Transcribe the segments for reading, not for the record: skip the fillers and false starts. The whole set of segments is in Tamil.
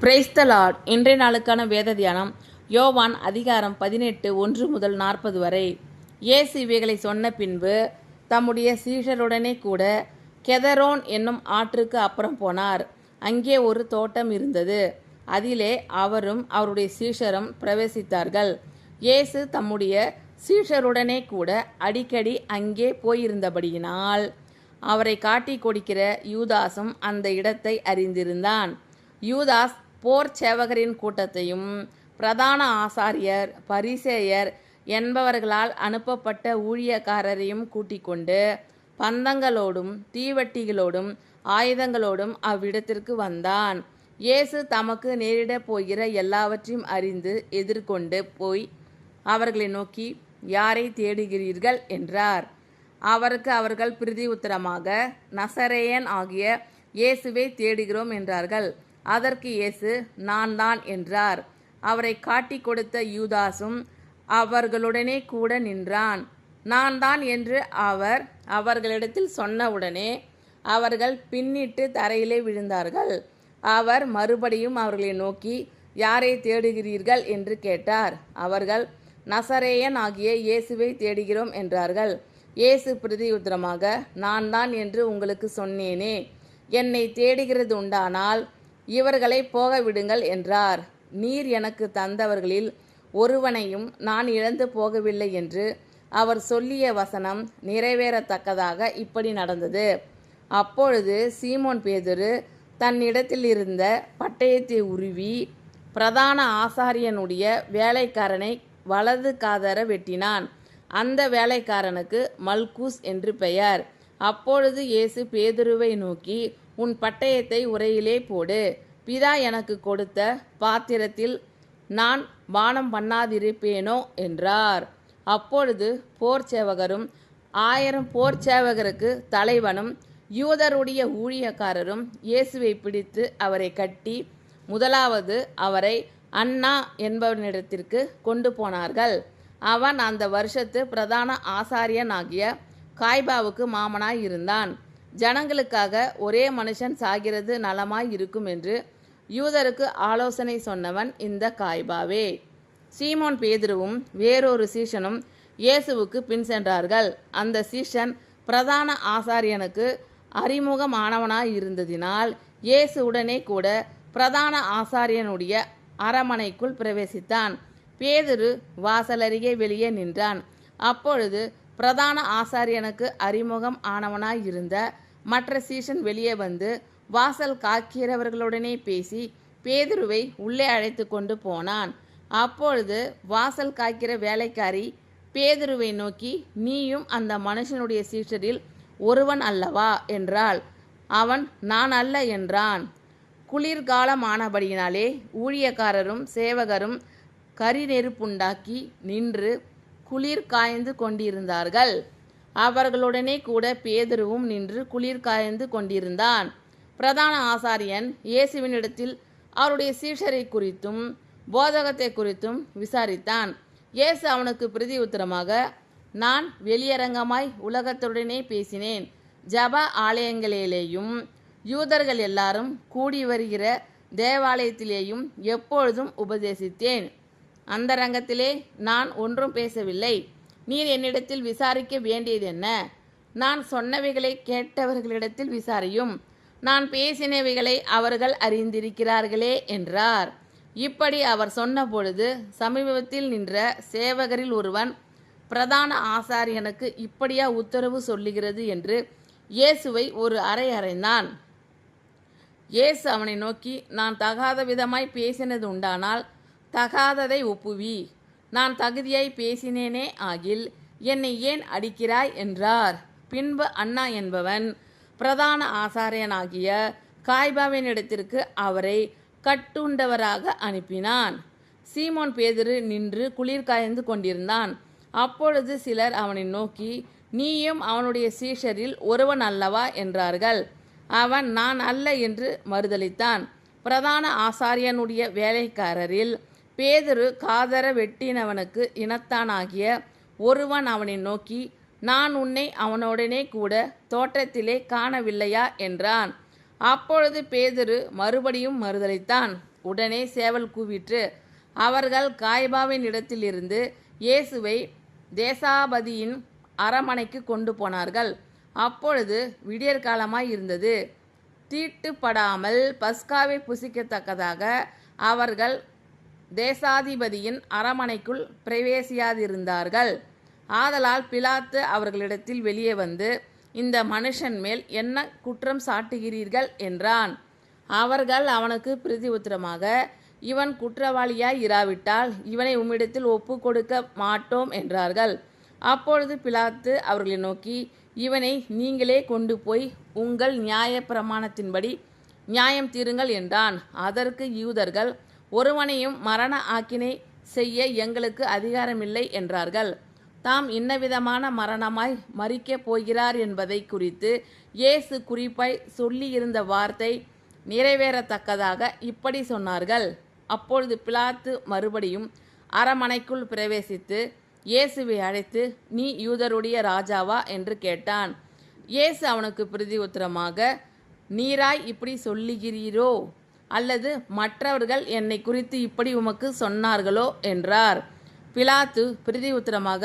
Praise the Lord. இன்றைய நாளுக்கான வேத தியானம் யோவான் அதிகாரம் 18 1 முதல் 40 வரை. இயேசு இவைகளை சொன்ன பின்பு தம்முடைய சீஷருடனே கூட கெதரோன் என்னும் ஆற்றுக்கு அப்புறம் போனார். அங்கே ஒரு தோட்டம் இருந்தது. அதிலே அவரும் அவருடைய சீஷரும் பிரவேசித்தார்கள். இயேசு தம்முடைய சீஷருடனே கூட அடிக்கடி அங்கே போயிருந்தபடியினால் அவரை காட்டி கொடுக்கிற யூதாசும் அந்த இடத்தை அறிந்திருந்தான். யூதாஸ் போர் சேவகரின் கூட்டத்தையும் பிரதான ஆசாரியர் பரிசேயர் என்பவர்களால் அனுப்பப்பட்ட ஊழியக்காரரையும் கூட்டிக் கொண்டு பந்தங்களோடும் தீவட்டிகளோடும் ஆயுதங்களோடும் அவ்விடத்திற்கு வந்தான். இயேசு தமக்கு நேரிடப் போகிற எல்லாவற்றையும் அறிந்து எதிர்கொண்டு போய் அவர்களை நோக்கி, யாரை தேடுகிறீர்கள் என்றார். அவருக்கு அவர்கள் பிரதி உத்தரமாக, நசரேயன் ஆகிய இயேசுவை தேடுகிறோம் என்றார்கள். அதற்கு இயேசு, நான் தான் என்றார். அவரை காட்டி கொடுத்த யூதாசும் அவர்களுடனே கூட நின்றான். நான் தான் என்று அவர் அவர்களிடத்தில் சொன்னவுடனே அவர்கள் பின்னிட்டு தரையிலே விழுந்தார்கள். அவர் மறுபடியும் அவர்களை நோக்கி, யாரை தேடுகிறீர்கள் என்று கேட்டார். அவர்கள், நசரேயன் ஆகிய இயேசுவை தேடுகிறோம் என்றார்கள். இயேசு பிரதியுத்தரமாக, நான் தான் என்று உங்களுக்கு சொன்னேனே. என்னை தேடுகிறது உண்டானால் இவர்களை போக விடுங்கள் என்றார். நீர் எனக்கு தந்தவர்களில் ஒருவனையும் நான் இழந்து போகவில்லை என்று அவர் சொல்லிய வசனம் நிறைவேறத்தக்கதாக இப்படி நடந்தது. அப்பொழுது சீமோன் பேதுரு தன்னிடத்தில் இருந்த பட்டயத்தை உருவி பிரதான ஆசாரியனுடைய வேலைக்காரனை வலது காதர வெட்டினான். அந்த வேலைக்காரனுக்கு மல்கூஸ் என்று பெயர். அப்பொழுது இயேசு பேதுருவை நோக்கி, உன் பட்டயத்தை உரையிலே போடு. பிதா எனக்கு கொடுத்த பாத்திரத்தில் நான் பானம் பண்ணாதிருப்பேனோ என்றார். அப்பொழுது போர் சேவகரும் 1000 போர் சேவகருக்கு தலைவனும் யூதருடைய ஊழியக்காரரும் இயேசுவை பிடித்து அவரை கட்டி முதலாவது அவரை அன்னா என்பவனிடத்திற்கு கொண்டு போனார்கள். அவன் அந்த வருஷத்து பிரதான ஆசாரியனாகிய காய்பாவுக்கு மாமனாய் இருந்தான். ஜனங்களுக்காக ஒரே மனுஷன் சாகிறது நலமாய் இருக்கும் என்று யூதருக்கு ஆலோசனை சொன்னவன் இந்த காய்பாவே. சீமோன் பேதுருவும் வேறொரு சீஷனும் இயேசுவுக்கு பின் சென்றார்கள். அந்த சீஷன் பிரதான ஆசாரியனுக்கு அறிமுகமானவனாய் இருந்ததினால் இயேசு உடனே கூட பிரதான ஆசாரியனுடைய அரமனைக்குள் பிரவேசித்தான். பேதுரு வாசலருகே வெளியே நின்றான். அப்பொழுது பிரதான ஆசாரியனுக்கு அறிமுகம் ஆனவனாய் இருந்த மற்ற சீஷன் வெளியே வந்து வாசல் காக்கிறவர்களுடனே பேசி பேதுருவை உள்ளே அழைத்து கொண்டு போனான். அப்பொழுது வாசல் காக்கிற வேலைக்காரி பேதுருவை நோக்கி, நீயும் அந்த மனுஷனுடைய சீஷரில் ஒருவன் அல்லவா என்றாள். அவன், நான் அல்ல என்றான். குளிர்காலமானபடியினாலே ஊழியக்காரரும் சேவகரும் கரி நெருப்புண்டாக்கி நின்று குளிர் காய்ந்து கொண்டிருந்தார்கள். அவர்களுடனே கூட பேதுருவும் நின்று குளிர் காய்ந்து கொண்டிருந்தான். பிரதான ஆசாரியன் இயேசுவினிடத்தில் அவருடைய சீஷரை குறித்தும் போதகத்தை குறித்தும் விசாரித்தான். இயேசு அவனுக்கு பிரதி உத்தரமாக, நான் வெளியரங்கமாய் உலகத்துடனே பேசினேன். ஜப ஆலயங்களிலேயும் யூதர்கள் எல்லாரும் கூடி வருகிற தேவாலயத்திலேயும் எப்பொழுதும் உபதேசித்தேன். அந்தரங்கத்திலே நான் ஒன்றும் பேசவில்லை. நீர் என்னிடத்தில் விசாரிக்க வேண்டியது என்ன? நான் சொன்னவைகளை கேட்டவர்களிடத்தில் விசாரியும். நான் பேசினவைகளை அவர்கள் அறிந்திருக்கிறார்களே என்றார். இப்படி அவர் சொன்ன பொழுது சமீபத்தில் நின்ற சேவகரில் ஒருவன், பிரதான ஆசாரியனுக்கு இப்படியா உத்தரவு சொல்லுகிறது என்று இயேசுவை ஒரு அறை அறைந்தான். இயேசு அவனை நோக்கி, நான் தகாத விதமாய் பேசினது உண்டானால் தகாததை ஒப்புவி. நான் தகுதியாய் பேசினேனே ஆகில் என்னை ஏன் அடிக்கிறாய் என்றார். பின்பு அன்னா என்பவன் பிரதான ஆசாரியனாகிய காய்பாவினிடத்திற்கு அவரை கட்டுண்டவராக அனுப்பினான். சீமோன் பேதுரு நின்று குளிர் காய்ந்து கொண்டிருந்தான். அப்பொழுது சிலர் அவனை நோக்கி, நீயும் அவனுடைய சீஷரில் ஒருவன் அல்லவா என்றார்கள். அவன், நான் அல்ல என்று மறுதலித்தான். பிரதான ஆசாரியனுடைய வேலைக்காரரில் பேதுரு காதர வெட்டினவனுக்கு இனத்தானாகிய ஒருவன் அவனை நோக்கி, நான் உன்னை அவனுடனே கூட தோட்டத்திலே காணவில்லையா என்றான். அப்பொழுது பேதுரு மறுபடியும் மறுதலித்தான். உடனே சேவல் கூவிற்று. அவர்கள் காய்பாவின் இடத்திலிருந்து இயேசுவை தேசாபதியின் அரமனைக்கு கொண்டு போனார்கள். அப்பொழுது விடியற்காலமாய் இருந்தது. தீட்டுப்படாமல் பஸ்காவை புசிக்கத்தக்கதாக அவர்கள் தேசாதிபதியின் அரமனைக்குள் பிரவேசியாதிருந்தார்கள். ஆதலால் பிலாத்து அவர்களிடத்தில் வெளியே வந்து, இந்த மனுஷன் மேல் என்ன குற்றம் சாட்டுகிறீர்கள் என்றான். அவர்கள் அவனுக்கு பிரதியுத்தரமாக, இவன் குற்றவாளியாய் இராவிட்டால் இவனை உம்மிடத்தில் ஒப்பு கொடுக்க மாட்டோம் என்றார்கள். அப்பொழுது பிலாத்து அவர்களை நோக்கி, இவனை நீங்களே கொண்டு போய் உங்கள் நியாய பிரமாணத்தின்படி நியாயம் தீருங்கள் என்றான். அதற்கு யூதர்கள், ஒருவனையும் மரண ஆக்கினை செய்ய எங்களுக்கு அதிகாரமில்லை என்றார்கள். தாம் இன்னவிதமான மரணமாய் மரிக்கப் போகிறார் என்பதை குறித்து இயேசு குறிப்பாய் சொல்லியிருந்த வார்த்தை நிறைவேறத்தக்கதாக இப்படி சொன்னார்கள். அப்பொழுது பிலாத்து மறுபடியும் அரமனைக்குள் பிரவேசித்து இயேசுவை அழைத்து, நீ யூதருடைய ராஜாவா என்று கேட்டான். இயேசு அவனுக்கு பிரதியுத்தரமாக, நீராய் இப்படி சொல்லுகிறீரோ, அல்லது மற்றவர்கள் என்னை குறித்து இப்படி உமக்கு சொன்னார்களோ என்றார். பிலாத்து பிரதியுத்தரமாக,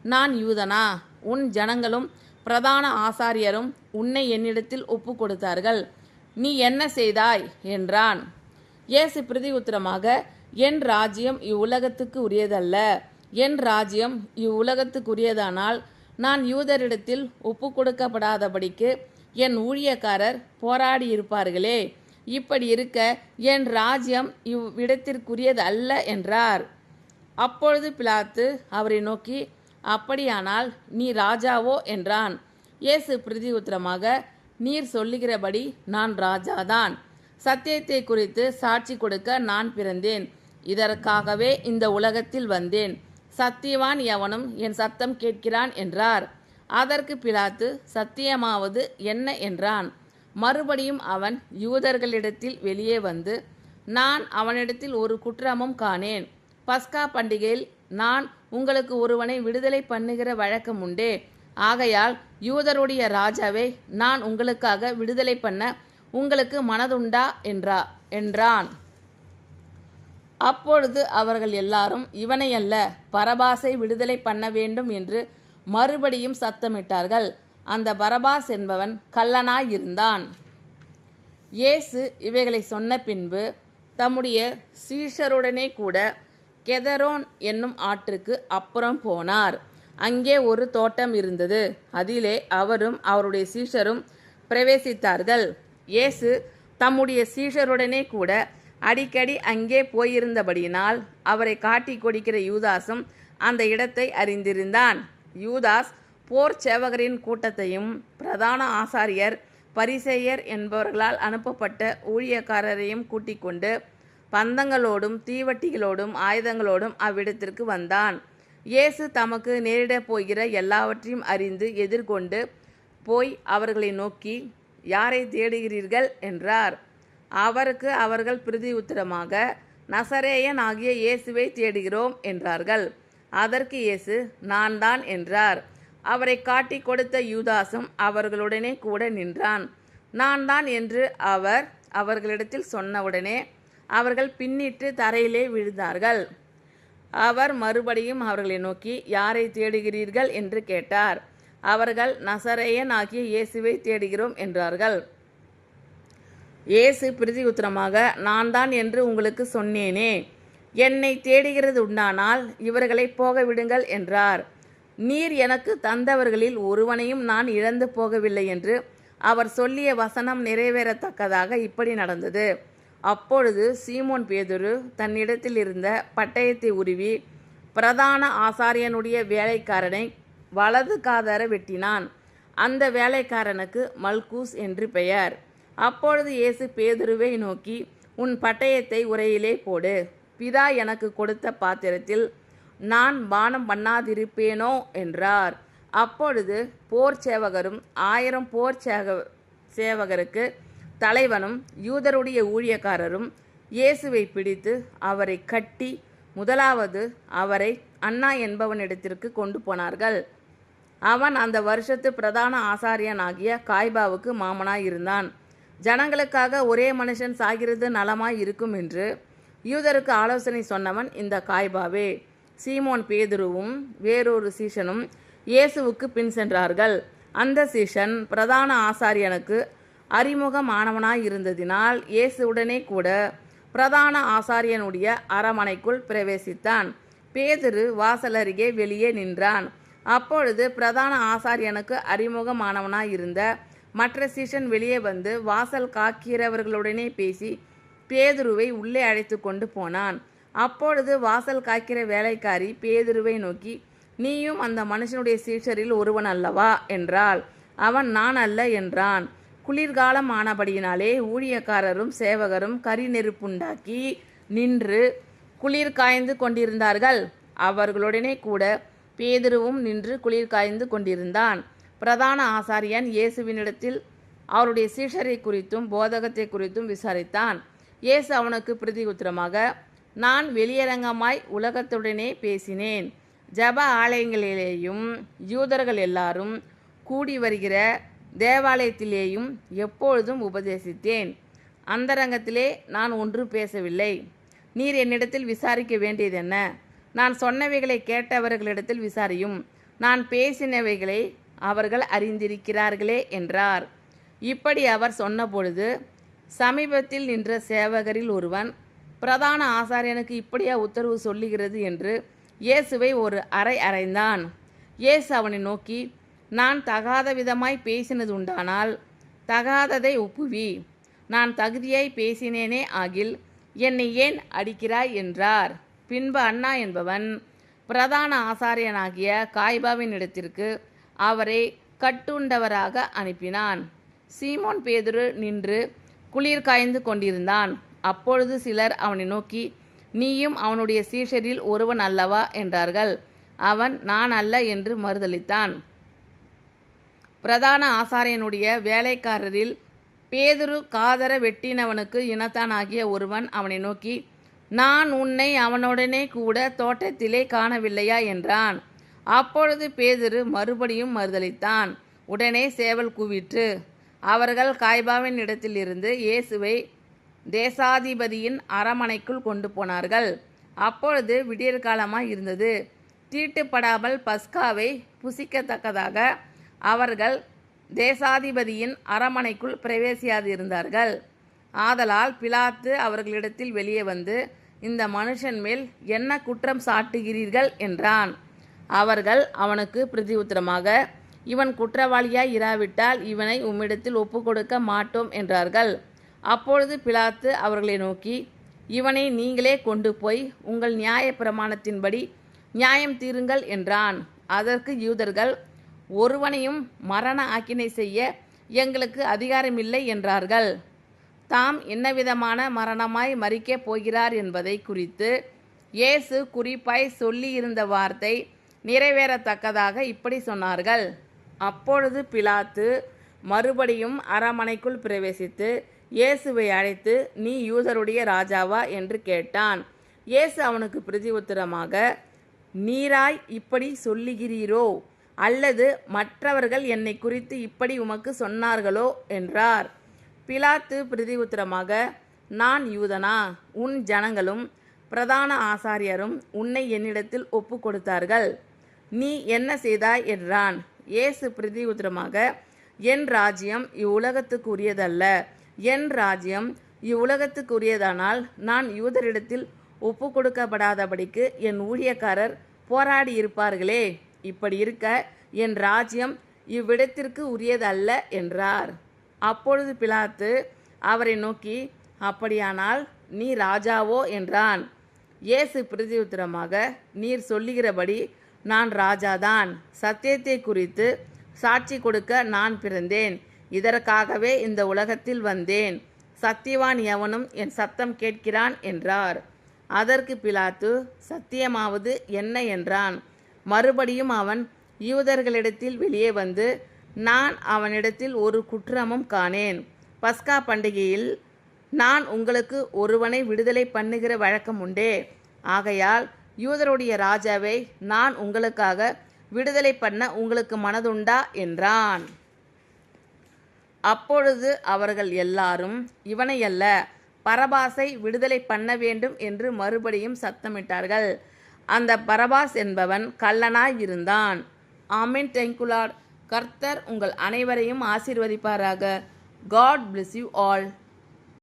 நான் யூதனா? உன் ஜனங்களும் பிரதான ஆசாரியரும் உன்னை என்னிடத்தில் ஒப்பு கொடுத்தார்கள். நீ என்ன செய்தாய் என்றான். இயேசு பிரதியுத்தரமாக, என் ராஜ்யம் இவ்வுலகத்துக்கு உரியதல்ல. என் ராஜ்யம் இவ்வுலகத்துக்குரியதானால் நான் யூதரிடத்தில் ஒப்பு கொடுக்கப்படாதபடிக்கு என் ஊழியக்காரர் போராடியிருப்பார்களே. இப்படி இருக்க என் ராஜ்யம் இவ்விடத்திற்குரியது அல்ல என்றார். அப்பொழுது பிலாத்து அவரை நோக்கி, அப்படியானால் நீ ராஜாவோ என்றான். இயேசு பிரதியுத்தரமாக, நீர் சொல்லுகிறபடி நான் ராஜாதான். சத்தியத்தை குறித்து சாட்சி கொடுக்க நான் பிறந்தேன். இதற்காகவே இந்த உலகத்தில் வந்தேன். சத்தியவான் எவனும் என் சத்தம் கேட்கிறான் என்றார். அதற்கு பிலாத்து, சத்தியமாவது என்ன என்றான். மறுபடியும் அவன் யூதர்களிடத்தில் வெளியே வந்து, நான் அவனிடத்தில் ஒரு குற்றமும் காணேன். பஸ்கா பண்டிகையில் நான் உங்களுக்கு ஒருவனை விடுதலை பண்ணுகிற வழக்கம் உண்டே. ஆகையால் யூதருடைய ராஜாவை நான் உங்களுக்காக விடுதலை பண்ண உங்களுக்கு மனதுண்டா என்றான். அப்பொழுது அவர்கள் எல்லாரும், இவனை அல்ல, பரபாசை விடுதலை பண்ண வேண்டும் என்று மறுபடியும் சத்தமிட்டார்கள். அந்த பரபாஸ் என்பவன் கள்ளனாயிருந்தான். இயேசு இவைகளை சொன்ன பின்பு தம்முடைய சீஷருடனே கூட கெதரோன் என்னும் ஆற்றுக்கு அப்புறம் போனார். அங்கே ஒரு தோட்டம் இருந்தது. அதிலே அவரும் அவருடைய சீஷரும் பிரவேசித்தார்கள். இயேசு தம்முடைய சீஷருடனே கூட அடிக்கடி அங்கே போயிருந்தபடியினால் அவரை காட்டி கொடுக்கிற யூதாசும் அந்த இடத்தை அறிந்திருந்தான். யூதாஸ் போர் சேவகரின் கூட்டத்தையும் பிரதான ஆசாரியர் பரிசேயர் என்பவர்களால் அனுப்பப்பட்ட ஊழியக்காரரையும் கூட்டிக் கொண்டு பந்தங்களோடும் தீவட்டிகளோடும் ஆயுதங்களோடும் அவ்விடத்திற்கு வந்தான். இயேசு தமக்கு நேரிடப் போகிற எல்லாவற்றையும் அறிந்து எதிர்கொண்டு போய் அவர்களை நோக்கி, யாரை தேடுகிறீர்கள் என்றார். அவருக்கு அவர்கள் பிரதியுத்தரமாக, நசரேயன் ஆகிய இயேசுவை தேடுகிறோம் என்றார்கள். அதற்கு இயேசு, நான் தான் என்றார். அவரை காட்டி கொடுத்த யூதாசும் அவர்களுடனே கூட நின்றான். நான் தான் என்று அவர் அவர்களிடத்தில் சொன்னவுடனே அவர்கள் பின்னிட்டு தரையிலே விழுந்தார்கள். அவர் மறுபடியும் அவர்களை நோக்கி, யாரை தேடுகிறீர்கள் என்று கேட்டார். அவர்கள், நசரேயன் ஆகிய இயேசுவை தேடுகிறோம் என்றார்கள். இயேசு பிரதியுத்தரமாக, நான் தான் என்று உங்களுக்கு சொன்னேனே. என்னை தேடுகிறது உண்டானால் இவர்களை போக விடுங்கள் என்றார். நீர் எனக்கு தந்தவர்களில் ஒருவனையும் நான் இழந்து போகவில்லை என்று அவர் சொல்லிய வசனம் நிறைவேறத்தக்கதாக இப்படி நடந்தது. அப்பொழுது சீமோன் பேதுரு தன்னிடத்தில் இருந்த பட்டயத்தை உருவி பிரதான ஆசாரியனுடைய வேலைக்காரனை வலது காதர வெட்டினான். அந்த வேலைக்காரனுக்கு மல்கூஸ் என்று பெயர். அப்பொழுது இயேசு பேதுருவை நோக்கி, உன் பட்டயத்தை உரையிலே போடு. பிதா எனக்கு கொடுத்த பாத்திரத்தில் நான் பானம் பண்ணாதிருப்பேனோ என்றார். அப்பொழுது போர் சேவகரும் 1000 போர் சேவகருக்கு தலைவனும் யூதருடைய ஊழியக்காரரும் இயேசுவை பிடித்து அவரை கட்டி முதலாவது அவரை அன்னா என்பவனிடத்திற்கு கொண்டு போனார்கள். அவன் அந்த வருஷத்து பிரதான ஆசாரியனாகிய காய்பாவுக்கு மாமனாயிருந்தான். ஜனங்களுக்காக ஒரே மனுஷன் சாகிறது நலமாய் இருக்கும் என்று யூதருக்கு ஆலோசனை சொன்னவன் இந்த காய்பாவே. சீமோன் பேதுருவும் வேறொரு சீஷனும் இயேசுவுக்கு பின் சென்றார்கள். அந்த சீஷன் பிரதான ஆசாரியனுக்கு அறிமுகமானவனாய் இருந்ததினால் இயேசுவுடனே கூட பிரதான ஆசாரியனுடைய அரமனைக்குள் பிரவேசித்தான். பேதுரு வாசலருகே வெளியே நின்றான். அப்பொழுது பிரதான ஆசாரியனுக்கு அறிமுகமானவனாய் இருந்த மற்ற சீஷன் வெளியே வந்து வாசல் காக்கிறவர்களுடனே பேசி பேதுருவை உள்ளே அழைத்து கொண்டு போனான். அப்பொழுது வாசல் காக்கிற வேலைக்காரி பேதுருவை நோக்கி, நீயும் அந்த மனுஷனுடைய சீஷரில் ஒருவன் அல்லவா என்றாள். அவன், நான் அல்ல என்றான். குளிர்காலம் ஆனபடியினாலே ஊழியக்காரரும் சேவகரும் கரி நெருப்புண்டாக்கி நின்று குளிர் காய்ந்து கொண்டிருந்தார்கள். அவர்களுடனே கூட பேதுருவும் நின்று குளிர் காய்ந்து கொண்டிருந்தான். பிரதான ஆசாரியன் இயேசுவினிடத்தில் அவருடைய சீஷரை குறித்தும் போதகத்தை குறித்தும் விசாரித்தான். இயேசு அவனுக்கு பிரதியுத்தரமாக, நான் வெளியரங்கமாய் உலகத்துடனே பேசினேன். ஜப ஆலயங்களிலேயும் யூதர்கள் எல்லாரும் கூடி வருகிற தேவாலயத்திலேயும் எப்பொழுதும் உபதேசித்தேன். அந்தரங்கத்திலே நான் ஒன்றும் பேசவில்லை. நீர் என்னிடத்தில் விசாரிக்க வேண்டியதென்ன? நான் சொன்னவைகளை கேட்டவர்களிடத்தில் விசாரியும். நான் பேசினவைகளை அவர்கள் அறிந்திருக்கிறார்களே என்றார். இப்படி அவர் சொன்னபொழுது சமீபத்தில் நின்ற சேவகரில் ஒருவன், பிரதான ஆசாரியனுக்கு இப்படியா உத்தரவு சொல்லுகிறது என்று இயேசுவை ஒரு அறை அறைந்தான். இயேசு அவனை நோக்கி, நான் தகாத விதமாய் பேசினது உண்டானால் தகாததை ஒப்புவி. நான் தகுதியாய் பேசினேனே ஆகில் என்னை ஏன் அடிக்கிறாய் என்றார். பின்பு அன்னா என்பவன் பிரதான ஆசாரியனாகிய காய்பாவின் இடத்திற்கு அவரை கட்டுண்டவராக அனுப்பினான். சீமோன் பேதுரு நின்று குளிர் காய்ந்து கொண்டிருந்தான். அப்பொழுது சிலர் அவனை நோக்கி, நீயும் அவனுடைய சீஷரில் ஒருவன் அல்லவா என்றார்கள். அவன், நான் அல்ல என்று மறுதலித்தான். பிரதான ஆசாரியனுடைய வேலைக்காரரில் பேதுரு காதர வெட்டினவனுக்கு இனத்தானாகிய ஒருவன் அவனை நோக்கி, நான் உன்னை அவனுடனே கூட தோட்டத்திலே காணவில்லையா என்றான். அப்பொழுது பேதுரு மறுபடியும் மறுதலித்தான். உடனே சேவல் கூவிற்று. அவர்கள் காய்பாவின் இடத்திலிருந்து இயேசுவை தேசாதிபதியின் அரமனைக்குள் கொண்டு போனார்கள். அப்பொழுது விடியற்காலமாய் இருந்தது. தீட்டுப்படாமல் பஸ்காவை புசிக்கத்தக்கதாக அவர்கள் தேசாதிபதியின் அரமனைக்குள் பிரவேசியாதிருந்தார்கள். ஆதலால் பிலாத்து அவர்களிடத்தில் வெளியே வந்து, இந்த மனுஷன் மேல் என்ன குற்றம் சாட்டுகிறீர்கள் என்றான். அவர்கள் அவனுக்கு பிரதியுத்தரமாக, இவன் குற்றவாளியாய் இராவிட்டால் இவனை உம்மிடத்தில் ஒப்புக்கொடுக்க மாட்டோம் என்றார்கள். அப்பொழுது பிலாத்து அவர்களை நோக்கி, இவனை நீங்களே கொண்டு போய் உங்கள் நியாய பிரமாணத்தின்படி நியாயம் தீருங்கள் என்றான். அதற்கு யூதர்கள், ஒருவனையும் மரண ஆக்கினை செய்ய எங்களுக்கு அதிகாரமில்லை என்றார்கள். தாம் என்னவிதமான மரணமாய் மரிக்கப் போகிறார் என்பதை குறித்து இயேசு குறிப்பாய் சொல்லியிருந்த வார்த்தை நிறைவேறத்தக்கதாக இப்படி சொன்னார்கள். அப்பொழுது பிலாத்து மறுபடியும் அரமனைக்குள் பிரவேசித்து இயேசுவை அழைத்து, நீ யூதருடைய ராஜாவா என்று கேட்டான். இயேசு அவனுக்கு பிரதியுத்தரமாக, நீராய் இப்படி சொல்லுகிறீரோ அல்லது மற்றவர்கள் என்னை குறித்து இப்படி உமக்கு சொன்னார்களோ என்றார். பிலாத்து பிரதியுத்தரமாக, நான் யூதனா? உன் ஜனங்களும் பிரதான ஆசாரியரும் உன்னை என்னிடத்தில் ஒப்பு கொடுத்தார்கள். நீ என்ன செய்தாய் என்றான். இயேசு பிரதியுத்தரமாக, என் ராஜ்யம் இவ்வுலகத்துக்கு உரியதல்ல. என் ராஜ்யம் இவ்வுலகத்துக்குரியதானால் நான் யூதரிடத்தில் ஒப்பு கொடுக்கப்படாதபடிக்கு என் ஊழியக்காரர் போராடி இருப்பார்களே. இப்படி இருக்க என் ராஜ்யம் இவ்விடத்திற்கு உரியதல்ல என்றார். அப்பொழுது பிலாத்து அவரை நோக்கி, அப்படியானால் நீ ராஜாவோ என்றான். இயேசு பிரதியுத்தரமாக, நீர் சொல்லுகிறபடி நான் ராஜாதான். சத்தியத்தை குறித்து சாட்சி கொடுக்க நான் பிறந்தேன். இதற்காகவே இந்த உலகத்தில் வந்தேன். சத்தியவான் எவனும் என் சத்தம் கேட்கிறான் என்றார். அதற்கு பிலாத்து, சத்தியமாவது என்ன என்றான். மறுபடியும் அவன் யூதர்களிடத்தில் வெளியே வந்து, நான் அவனிடத்தில் ஒரு குற்றமும் காணேன். பஸ்கா பண்டிகையில் நான் உங்களுக்கு ஒருவனை விடுதலை பண்ணுகிற வழக்கம் உண்டே. ஆகையால் யூதருடைய ராஜாவை நான் உங்களுக்காக விடுதலை பண்ண உங்களுக்கு மனதுண்டா என்றான். அப்பொழுது அவர்கள் எல்லாரும், இவனை அல்ல, பரபாசை விடுதலை பண்ண வேண்டும் என்று மறுபடியும் சத்தமிட்டார்கள். அந்த பரபாஸ் என்பவன் கள்ளனாய் இருந்தான். ஆமென். Thank you lord. கர்த்தர் உங்கள் அனைவரையும் ஆசீர்வதிப்பாராக. God bless you all.